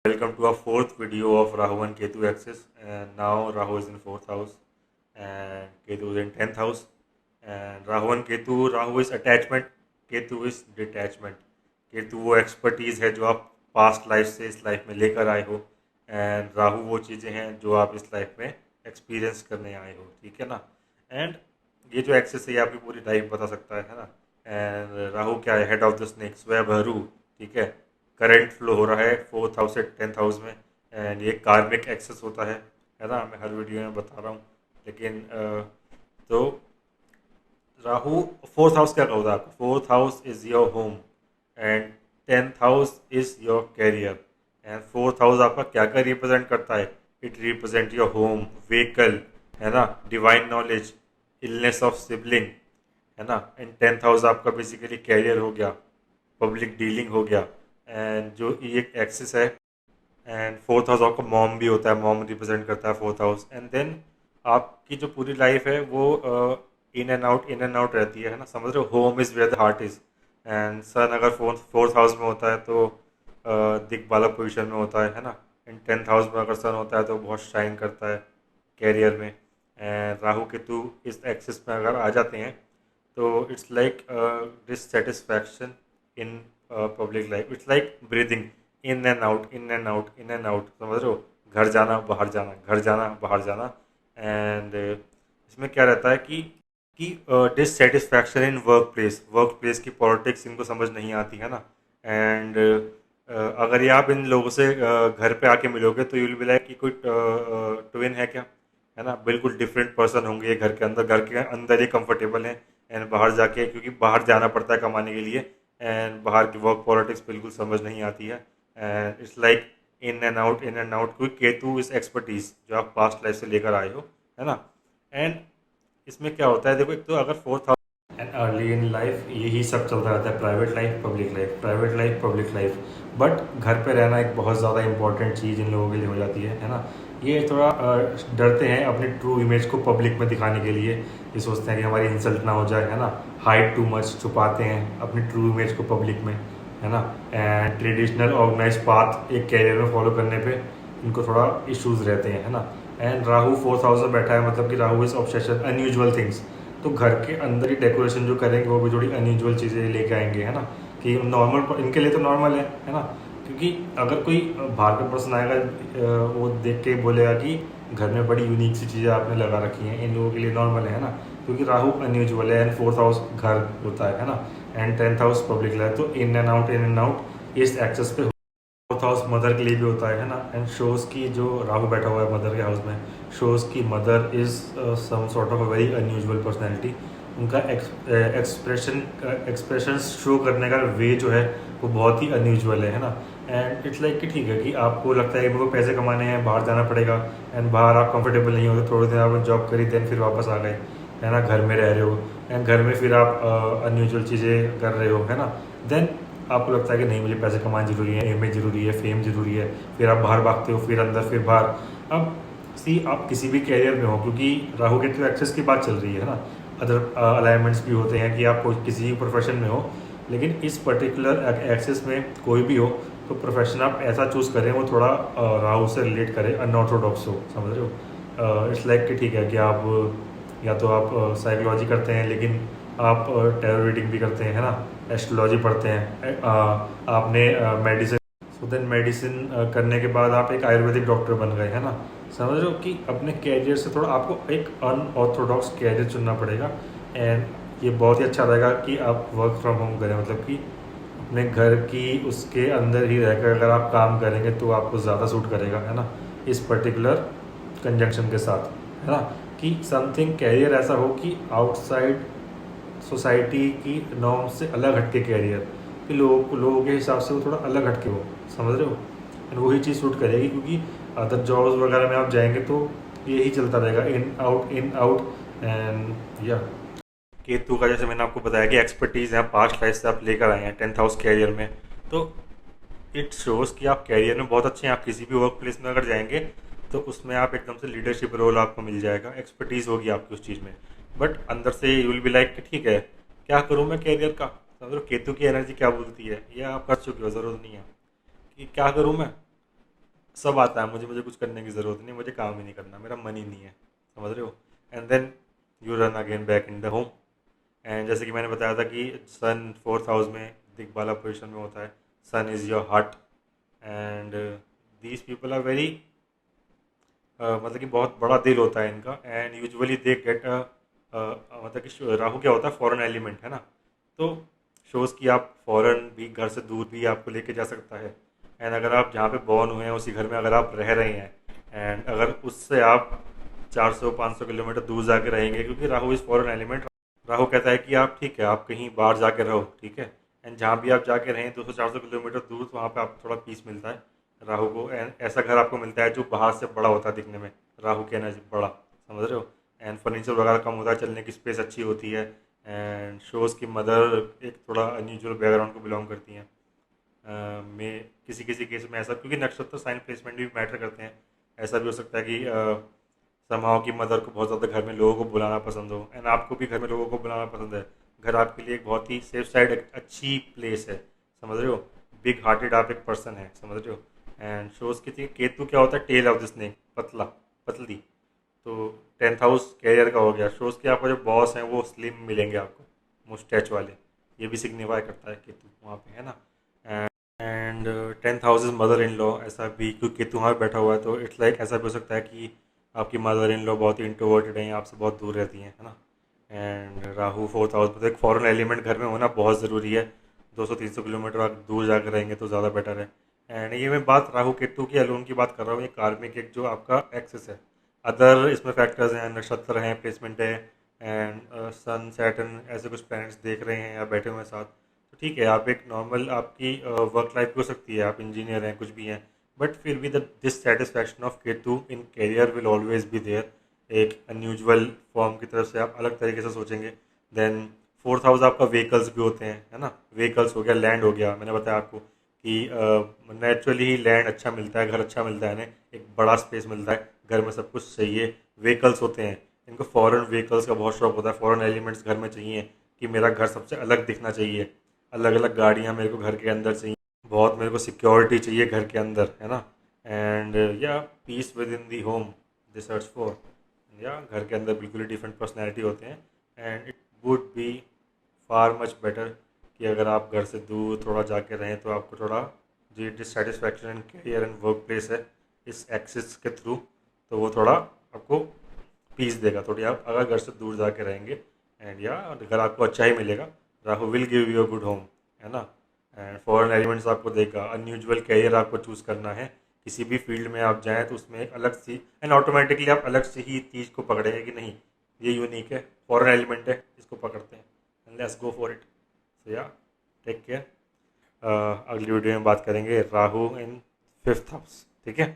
Welcome to our fourth video of Rahu and Ketu axis. And now Rahu is in fourth house and Ketu is in 10th house. And Rahu and Ketu, Rahu is attachment, Ketu is detachment. Ketu वो expertise है जो आप past life से इस life में लेकर आए हो, एंड राहु वो चीज़ें हैं जो आप इस लाइफ में एक्सपीरियंस करने आए हो, ठीक है ना। एंड ये जो एक्सेस है ये आपकी पूरी लाइफ बता सकता है ना। एंड राहु क्या है, हेड ऑफ द स्नेक, स्वयं, ठीक है। करंट फ्लो हो रहा है फोर्थ हाउस से 10th हाउस में, एंड ये कार्मिक एक्सेस होता है ना। मैं हर वीडियो में बता रहा हूँ, लेकिन तो राहु फोर्थ हाउस क्या होता है आपका, fourth house is your home and 10th house is your career. And fourth house आपका क्या क्या रिप्रेजेंट करता है, it represent your home, vehicle, है ना, divine knowledge, illness of sibling, है ना। एंड 10th हाउस आपका बेसिकली कैरियर हो गया, पब्लिक डीलिंग हो गया, एंड जो ये एक एक्सिस है। एंड फोर्थ हाउस आपका मॉम भी होता है, मॉम रिप्रेजेंट करता है फोर्थ हाउस। एंड देन आपकी जो पूरी लाइफ है वो इन एंड आउट रहती है ना, समझ रहे हो। Home is where the heart is. And sun अगर फोर्थ हाउस में होता है तो दिक्पालक पोजिशन में होता है ना। एंड 10th हाउस में अगर सन होता है तो बहुत शाइन करता है कैरियर में। एंड राहु केतु इस एक्सिस में अगर आ जाते हैं तो it's like dissatisfaction in public life. It's like breathing in and out, in and out, in and out, समझ रहे हो। घर जाना बाहर जाना, घर जाना बाहर जाना। एंड इसमें क्या रहता है कि डिससेटिस्फैक्शन इन वर्क प्लेस की पॉलिटिक्स इनको समझ नहीं आती है ना। एंड अगर ये आप इन लोगों से घर पे आके मिलोगे तो यू विल बी लाइक कि कोई ट्विन है क्या, है ना। बिल्कुल डिफरेंट पर्सन होंगे ये घर के अंदर ही कंफर्टेबल हैं, एंड बाहर जाके, क्योंकि बाहर जाना पड़ता है कमाने के लिए, एंड बाहर की वर्क पॉलिटिक्स बिल्कुल समझ नहीं आती है। And it's like in and out, in and out, क्योंकि केतु इस एक्सपर्टीज जो आप पास्ट लाइफ से लेकर आए हो, है ना। एंड इसमें क्या होता है, देखो, एक तो अगर fourth house and early in life यही सब चलता रहता है, private life public life, private life public life. But घर पे रहना एक बहुत ज़्यादा इंपॉर्टेंट चीज़ इन लोगों के लिए हो जाती है ना। ये थोड़ा डरते हैं अपनी ट्रू इमेज को पब्लिक में दिखाने के लिए। ये सोचते हैं कि हमारी इंसल्ट ना हो जाए, है ना। हाइड टू मच, छुपाते हैं अपनी ट्रू इमेज को पब्लिक में, है ना। एंड ट्रेडिशनल ऑर्गेनाइज पाथ एक कैरियर में फॉलो करने पे इनको थोड़ा इश्यूज रहते हैं, है ना। एंड राहु फोर्थ हाउस में बैठा है, मतलब कि Rahu is obsession unusual things. तो घर के अंदर ही डेकोरेशन जो करेंगे वो भी थोड़ी अनयूजुअल चीज़ें लेके आएंगे, है ना। कि नॉर्मल इनके लिए तो नॉर्मल है ना। क्योंकि अगर कोई बाहर का पर्सन आएगा वो देख के बोलेगा कि घर में बड़ी यूनिक सी चीज़ें आपने लगा रखी हैं, इन लोगों के लिए नॉर्मल है ना। क्योंकि राहु अनयूजुअल है, एंड फोर्थ हाउस घर होता है ना। And 10th house public life, तो in and out, in and out इस एक्सेस पे। फोर्थ हाउस मदर के लिए भी होता है ना। एंड शोज़ की जो राहु बैठा हुआ है मदर के हाउस में, शोज़ की mother is some sort of a very unusual personality. उनका एक्सप्रेशन शो करने का वे जो है वो बहुत ही अनयूजुअल है ना। एंड इट्स लाइक कि ठीक है कि आपको लगता है कि मेरे को पैसे कमाने हैं, बाहर जाना पड़ेगा, एंड बाहर आप कंफर्टेबल नहीं होते, थोड़े दिन आपने जॉब करी, देन फिर वापस आ गए, है ना, घर में रह रहे हो, एंड घर में फिर आप अनयूजुअल चीज़ें कर रहे हो, है ना। देन आपको लगता है कि नहीं, मुझे पैसे कमाना ज़रूरी है, इमेज ज़रूरी है, फेम ज़रूरी है, फिर आप बाहर भागते हो, फिर अंदर, फिर बाहर। अब सी आप किसी भी कैरियर में हो, क्योंकि राहु के तो एक्सेस की बात चल रही है ना। अदर अलाइनमेंट्स भी होते हैं कि आप किसी भी प्रोफेशन में हो, लेकिन इस पर्टिकुलर एक्सेस में कोई भी हो तो प्रोफेशन आप ऐसा चूज़ करें वो थोड़ा राहु से रिलेट करे, अनऑर्थोडॉक्स हो, समझ रहे हो। इट्स लाइक कि ठीक है कि आप या तो आप साइकोलॉजी करते हैं, लेकिन आप टैरो रीडिंग भी करते हैं, है ना, एस्ट्रोलॉजी पढ़ते हैं, आपने मेडिसिन, सो देन मेडिसिन करने के बाद आप एक आयुर्वेदिक डॉक्टर बन गए, है ना। समझ रहे हो कि अपने कैरियर से थोड़ा आपको एक अनऑर्थोडॉक्स कैरियर चुनना पड़ेगा। एंड ये बहुत ही अच्छा रहेगा कि आप वर्क फ्रॉम होम करें, मतलब कि अपने घर की उसके अंदर ही रहकर अगर आप काम करेंगे तो आपको ज़्यादा सूट करेगा, है ना, इस पर्टिकुलर कंजंक्शन के साथ, है ना। कि समथिंग कैरियर ऐसा हो कि आउटसाइड सोसाइटी की नॉर्म से अलग हटके कैरियर, कि लोगों के हिसाब से वो थोड़ा अलग हटके हो, समझ रहे हो। एंड वही चीज़ सूट करेगी, क्योंकि अदर जॉब्स वगैरह में आप जाएंगे तो यही चलता रहेगा, in out, in out. And या केतु का जैसे मैंने आपको बताया कि एक्सपर्टीज़ है, पास्ट लाइफ से आप लेकर आए हैं 10th हाउस कैरियर में, तो इट शोज़ कि आप कैरियर में बहुत अच्छे हैं। आप किसी भी वर्क प्लेस में अगर जाएंगे तो उसमें आप एकदम से लीडरशिप रोल आपको मिल जाएगा, एक्सपर्टीज़ होगी आपकी उस चीज़ में। बट अंदर से यू विल बी लाइक कि ठीक है, क्या करूँ मैं कैरियर का, समझो केतु की एनर्जी क्या बोलती है, ये आप कर चुके हो, ज़रूरत नहीं है कि क्या करूँ मैं, सब आता है मुझे, मुझे कुछ करने की ज़रूरत नहीं, मुझे काम ही नहीं करना, मेरा मन ही नहीं है, समझ रहे हो। And then you run again back in the home. And जैसे कि मैंने बताया था कि सन फोर्थ हाउस में दिग्बाला पोजिशन में होता है, sun is your heart. And these people are very, मतलब कि बहुत बड़ा दिल होता है इनका। एंड यूजुअली दे गेट मतलब कि राहु क्या होता है, फॉरेन एलिमेंट है ना, तो शोज़ कि आप फॉरेन भी, घर से दूर भी आपको लेके जा सकता है। एंड अगर आप जहाँ पे बॉर्न हुए हैं उसी घर में अगर आप रह रहे हैं, एंड अगर उससे आप 400-500 किलोमीटर दूर जाके रहेंगे, क्योंकि Rahu is foreign element. Rahu कहता है कि आप ठीक है, आप कहीं बाहर जाके रहो, ठीक है। एंड जहाँ भी आप जाके रहें 200-400 किलोमीटर दूर, तो वहाँ पे आपको थोड़ा पीस मिलता है राहु को। एंड ऐसा घर आपको मिलता है जो बाहर से बड़ा होता है दिखने में, राहु की एनर्जी बड़ा, समझ रहे हो। एंड फर्नीचर वगैरह कम होता है, चलने की स्पेस अच्छी होती है। एंड शोज़ की मदर एक थोड़ा अनयूजुअल बैकग्राउंड को बिलोंग करती हैं। में किसी किसी केस में ऐसा, क्योंकि नक्षत्र साइन प्लेसमेंट भी मैटर करते हैं। ऐसा भी हो सकता है कि समाओं की मदर को बहुत ज़्यादा घर में लोगों को बुलाना पसंद हो, एंड आपको भी घर में लोगों को बुलाना पसंद है। घर आपके लिए एक बहुत ही सेफ साइड, एक अच्छी प्लेस है, समझ रहे हो। बिग हार्टेड आप एक पर्सन है, समझ रहे हो। एंड शोज की थी केतु क्या होता है, टेल ऑफ द स्नेक, पतला, पतली। तो 10th हाउस कैरियर का हो गया। शोज के आपका जो बॉस हैं वो स्लिम मिलेंगे आपको, मुस्टैच वाले, ये भी सिग्निफाई करता है केतु वहाँ पे, है ना। And 10th house is mother in law, ऐसा भी क्योंकि केतु वहाँ पे बैठा हुआ है, तो इट्स लाइक ऐसा भी हो सकता है कि आपकी मदर इन लॉ बहुत ही इंट्रोवर्टेड हैं, आपसे बहुत दूर रहती हैं, है ना। एंड राहु 4th हाउस में, तो एक फॉरेन एलिमेंट घर में होना बहुत ज़रूरी है। 200-300 किलोमीटर आप दूर जाकर रहेंगे तो ज़्यादा बेटर है। एंड ये मैं बात राहु केतु की अलोन की बात कर रहा हूँ, ये कार्मिक एक जो आपका एक्सेस है। अदर इसमें फैक्टर्स हैं, नक्षत्र हैं, प्लेसमेंट है, एंड सन सैटर्न ऐसे कुछ प्लैनेट्स देख रहे हैं या बैठे हुए हैं साथ, तो ठीक है, आप एक नॉर्मल आपकी वर्क लाइफ हो सकती है, आप इंजीनियर हैं, कुछ भी हैं, बट फिर भी the dissatisfaction of Ketu in career will always be there. एक अनयूजुअल फॉर्म की तरफ से आप अलग तरीके से सोचेंगे। देन 4th हाउस आपका व्हीकल्स भी होते हैं, है ना। व्हीकल्स हो गया, लैंड हो गया, मैंने बताया आपको कि नेचुरली ही लैंड अच्छा मिलता है, घर अच्छा मिलता है ना, एक बड़ा स्पेस मिलता है, घर में सब कुछ चाहिए। व्हीकल्स होते हैं, इनको फॉरेन व्हीकल्स का बहुत शौक होता है, फॉरेन एलिमेंट्स घर में चाहिए, कि मेरा घर सबसे अलग दिखना चाहिए, अलग अलग गाड़ियाँ मेरे को घर के अंदर चाहिए, बहुत मेरे को सिक्योरिटी चाहिए घर के अंदर, है ना। एंड या peace with in the home they search for, या घर के अंदर बिल्कुल ही डिफरेंट पर्सनैलिटी होते हैं। And it would be far much better कि अगर आप घर से दूर थोड़ा जाके रहें, तो आपको थोड़ा जो dissatisfaction in career and work place है इस एक्सिस के थ्रू, तो वो थोड़ा आपको पीस देगा थोड़ी, आप अगर घर से दूर जाके रहेंगे। एंड या घर आपको अच्छा ही मिलेगा, Rahu will give you a good home, है ना। एंड फॉरेन एलिमेंट्स आपको देगा, अनयूजुअल कैरियर आपको चूज़ करना है, किसी भी फील्ड में आप जाएँ तो उसमें एक अलग सी, एंड ऑटोमेटिकली आप अलग से ही चीज़ को पकड़ेंगे कि नहीं, ये यूनिक है, फॉरेन एलिमेंट है, इसको पकड़ते हैं, and let's go for it. So yeah, take care. अगली वीडियो में बात करेंगे राहु इन 5th हाउस, ठीक है।